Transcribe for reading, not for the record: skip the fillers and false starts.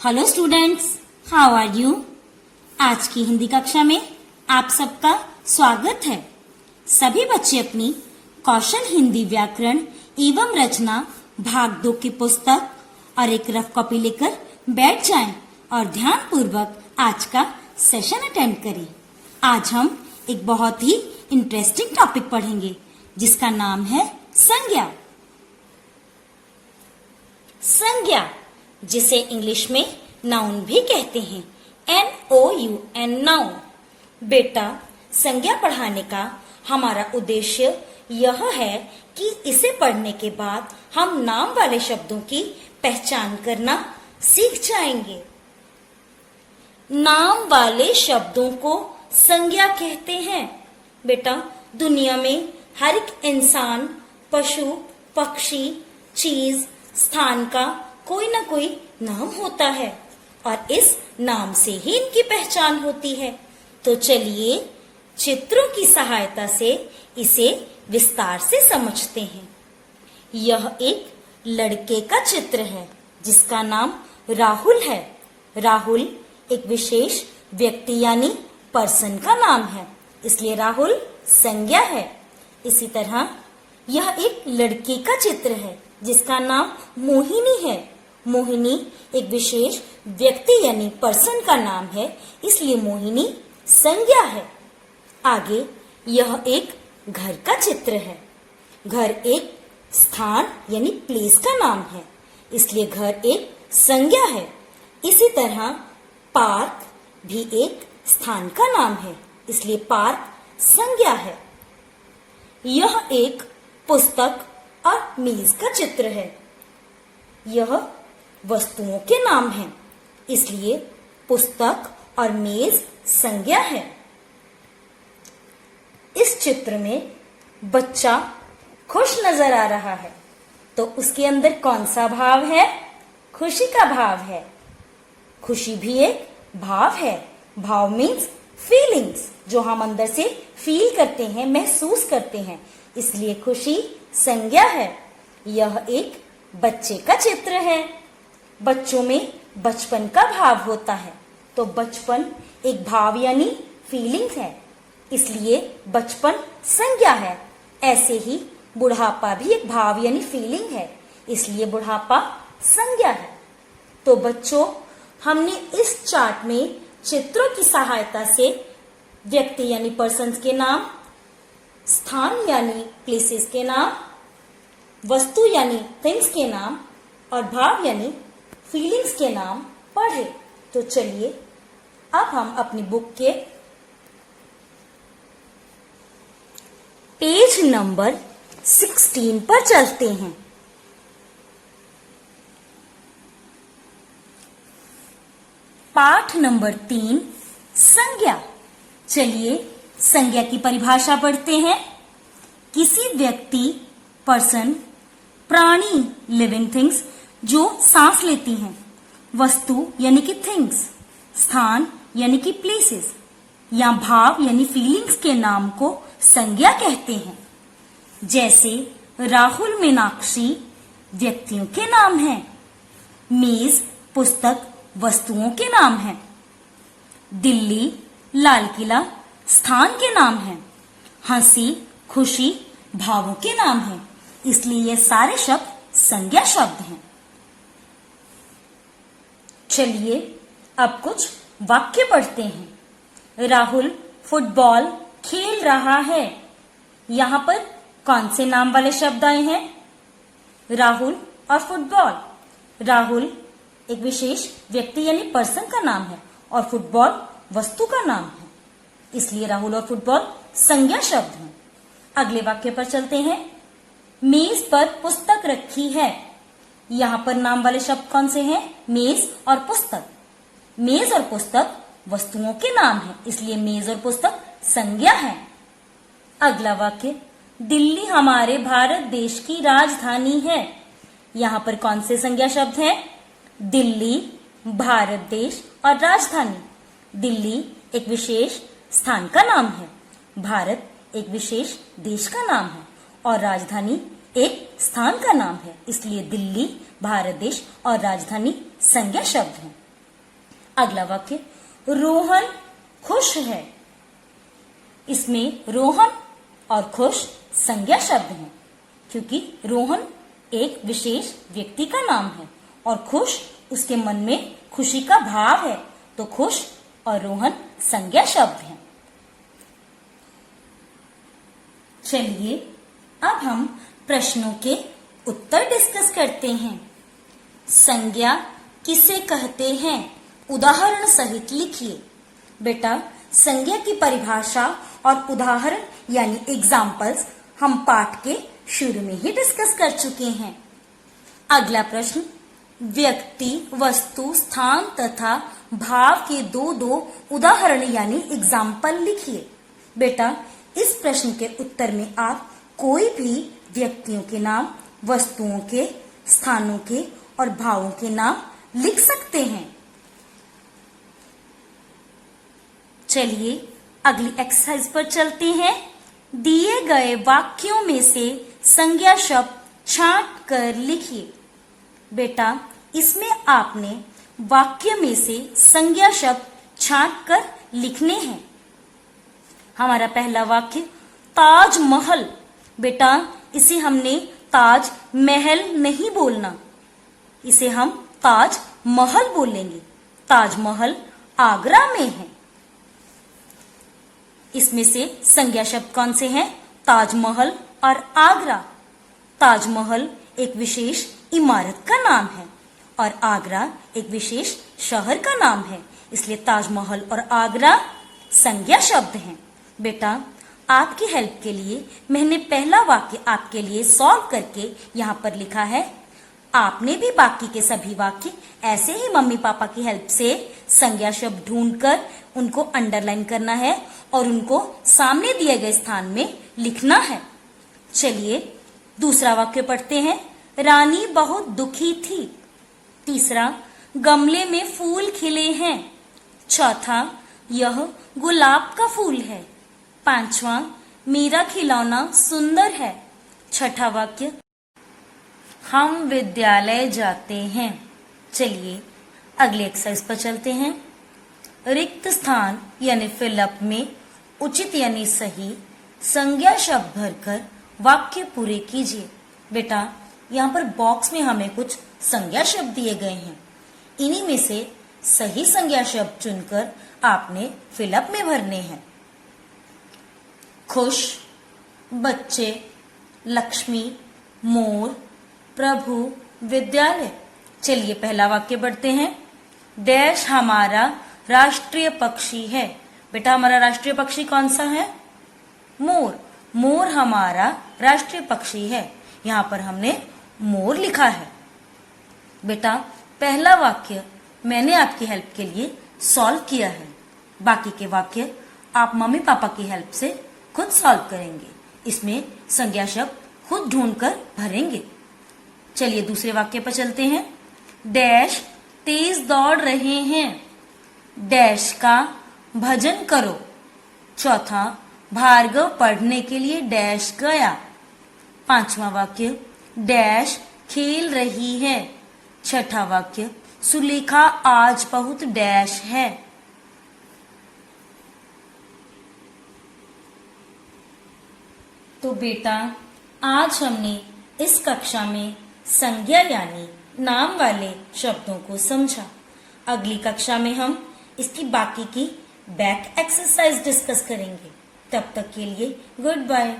Hello students, how are you. आज की हिंदी कक्षा में आप सबका स्वागत है। सभी बच्चे अपनी कौशल हिंदी व्याकरण एवं रचना भाग 2 की पुस्तक और एक रफ कॉपी लेकर बैठ जाएं और ध्यान पूर्वक आज का सेशन अटेंड करें। आज हम एक बहुत ही इंटरेस्टिंग टॉपिक पढ़ेंगे जिसका नाम है संज्ञा। संज्ञा, जिसे इंग्लिश में नाउन भी कहते हैं, NOUN नाउन। बेटा, संज्ञा पढ़ाने का हमारा उद्देश्य यह है कि इसे पढ़ने के बाद हम नाम वाले शब्दों की पहचान करना सीख जाएंगे। नाम वाले शब्दों को संज्ञा कहते हैं। बेटा, दुनिया में हर एक इंसान, पशु, पक्षी, चीज, स्थान का कोई ना कोई नाम होता है और इस नाम से ही इनकी पहचान होती है। तो चलिए चित्रों की सहायता से इसे विस्तार से समझते हैं। यह एक लड़के का चित्र है जिसका नाम राहुल है। राहुल एक विशेष व्यक्ति यानी पर्सन का नाम है, इसलिए राहुल संज्ञा है। इसी तरह यह एक लड़की का चित्र है जिसका नाम मोहिनी है। मोहिनी एक विशेष व्यक्ति यानी पर्सन का नाम है, इसलिए मोहिनी संज्ञा है। आगे यह एक घर का चित्र है। घर एक स्थान यानी प्लेस का नाम है, इसलिए घर एक संज्ञा है। इसी तरह पार्क भी एक स्थान का नाम है, इसलिए पार्क संज्ञा है। यह एक पुस्तक और मेज का चित्र है। यह वस्तुओं के नाम हैं, इसलिए पुस्तक और मेज संज्ञा है। इस चित्र में बच्चा खुश नजर आ रहा है, तो उसके अंदर कौन सा भाव है? खुशी का भाव है। खुशी भी एक भाव है। भाव मीन्स फीलिंग्स, जो हम अंदर से फील करते हैं, महसूस करते हैं, इसलिए खुशी संज्ञा है। यह एक बच्चे का चित्र है। बच्चों में बचपन का भाव होता है, तो बचपन एक भाव यानी फीलिंग्स है, इसलिए बचपन संज्ञा है। ऐसे ही बुढ़ापा भी एक भाव यानी फीलिंग है, इसलिए बुढ़ापा संज्ञा है। तो बच्चों, हमने इस चार्ट में चित्रों की सहायता से व्यक्ति यानी पर्सन्स के नाम, स्थान यानी प्लेसेस के नाम, वस्तु यानी थिंग्स के नाम और भाव यानी फीलिंग्स के नाम पढ़े। तो चलिए अब हम अपनी बुक के पेज नंबर 16 पर चलते हैं। पाठ नंबर 3, संज्ञा। चलिए संज्ञा की परिभाषा पढ़ते हैं। किसी व्यक्ति, पर्सन, प्राणी, लिविंग थिंग्स जो सांस लेती हैं, वस्तु यानी कि थिंग्स, स्थान यानी कि प्लेसेस या भाव यानी फीलिंग्स के नाम को संज्ञा कहते हैं। जैसे राहुल, मीनाक्षी व्यक्तियों के नाम हैं। मेज, पुस्तक वस्तुओं के नाम हैं। दिल्ली, लाल किला स्थान के नाम हैं। हंसी, खुशी भावों के नाम हैं, इसलिए ये सारे शब्द संज्ञा शब्द हैं। चलिए अब कुछ वाक्य पढ़ते हैं। राहुल फुटबॉल खेल रहा है। यहाँ पर कौन से नाम वाले शब्द आए हैं? राहुल और फुटबॉल। राहुल एक विशेष व्यक्ति यानी पर्सन का नाम है और फुटबॉल वस्तु का नाम है, इसलिए राहुल और फुटबॉल संज्ञा शब्द हैं। अगले वाक्य पर चलते हैं। मेज पर पुस्तक रखी है। यहाँ पर नाम वाले शब्द कौन से हैं? मेज और पुस्तक। मेज और पुस्तक वस्तुओं के नाम हैं, इसलिए मेज और पुस्तक संज्ञा है। अगला वाक्य, दिल्ली हमारे भारत देश की राजधानी है। यहाँ पर कौन से संज्ञा शब्द हैं? दिल्ली, भारत देश और राजधानी। दिल्ली एक विशेष स्थान का नाम है, भारत एक विशेष देश का नाम है और राजधानी एक स्थान का नाम है, इसलिए दिल्ली, भारत देश और राजधानी संज्ञा शब्द हैं। अगला वाक्य, रोहन खुश है। इसमें रोहन और खुश संज्ञा शब्द हैं, क्योंकि रोहन एक विशेष व्यक्ति का नाम है और खुश उसके मन में खुशी का भाव है, तो खुश और रोहन संज्ञा शब्द हैं। चलिए अब हम प्रश्नों के उत्तर डिस्कस करते हैं। संज्ञा किसे कहते हैं, उदाहरण सहित लिखिए। बेटा, संज्ञा की परिभाषा और उदाहरण यानी एग्जाम्पल्स हम पाठ के शुरू में ही डिस्कस कर चुके हैं। अगला प्रश्न, व्यक्ति, वस्तु, स्थान तथा भाव के दो उदाहरण यानी एग्जाम्पल लिखिए। बेटा, इस प्रश्न के उत्तर में आप कोई भी व्यक्तियों के नाम, वस्तुओं के, स्थानों के और भावों के नाम लिख सकते हैं। चलिए अगली एक्सरसाइज पर चलते हैं। दिए गए वाक्यों में से संज्ञा शब्द छांट कर लिखिए। बेटा, इसमें आपने वाक्य में से संज्ञा शब्द छांट कर लिखने हैं। हमारा पहला वाक्य, ताजमहल। बेटा, इसे हमने ताज महल नहीं बोलना, इसे हम ताज महल बोलेंगे। ताजमहल आगरा में है। इसमें से संज्ञा शब्द कौन से हैं? ताजमहल और आगरा। ताजमहल एक विशेष इमारत का नाम है और आगरा एक विशेष शहर का नाम है, इसलिए ताजमहल और आगरा संज्ञा शब्द हैं। बेटा, आपकी हेल्प के लिए मैंने पहला वाक्य आपके लिए सॉल्व करके यहाँ पर लिखा है। आपने भी बाकी के सभी वाक्य ऐसे ही मम्मी पापा की हेल्प से संज्ञा शब्द ढूंढकर उनको अंडरलाइन करना है और उनको सामने दिए गए स्थान में लिखना है। चलिए दूसरा वाक्य पढ़ते हैं। रानी बहुत दुखी थी। तीसरा, गमले में फूल खिले हैं। चौथा, यह गुलाब का फूल है। पांचवा, मेरा खिलौना सुंदर है। छठा वाक्य, हम विद्यालय जाते हैं। चलिए अगले एक्सरसाइज पर चलते हैं। रिक्त स्थान यानी फिलअप में उचित यानी सही संज्ञा शब्द भरकर वाक्य पूरे कीजिए। बेटा, यहाँ पर बॉक्स में हमें कुछ संज्ञा शब्द दिए गए हैं, इन्हीं में से सही संज्ञा शब्द चुनकर आपने फिलअप में भरने हैं। खुश, बच्चे, लक्ष्मी, मोर, प्रभु, विद्यालय। चलिए पहला वाक्य पढ़ते हैं। डैश हमारा राष्ट्रीय पक्षी है। बेटा, हमारा राष्ट्रीय पक्षी कौन सा है? मोर। मोर हमारा राष्ट्रीय पक्षी है। यहाँ पर हमने मोर लिखा है। बेटा, पहला वाक्य मैंने आपकी हेल्प के लिए सॉल्व किया है, बाकी के वाक्य आप मम्मी पापा की हेल्प से खुद सॉल्व करेंगे। इसमें संज्ञा शब्द खुद ढूंढकर भरेंगे। चलिए दूसरे वाक्य पर चलते हैं। डैश तेज दौड़ रहे हैं। डैश का भजन करो। चौथा, भार्गव पढ़ने के लिए डैश गया। पांचवा वाक्य, डैश खेल रही है। छठा वाक्य, सुलेखा आज बहुत डैश है। तो बेटा, आज हमने इस कक्षा में संज्ञा यानी नाम वाले शब्दों को समझा। अगली कक्षा में हम इसकी बाकी की बैक एक्सरसाइज डिस्कस करेंगे। तब तक के लिए गुड बाय।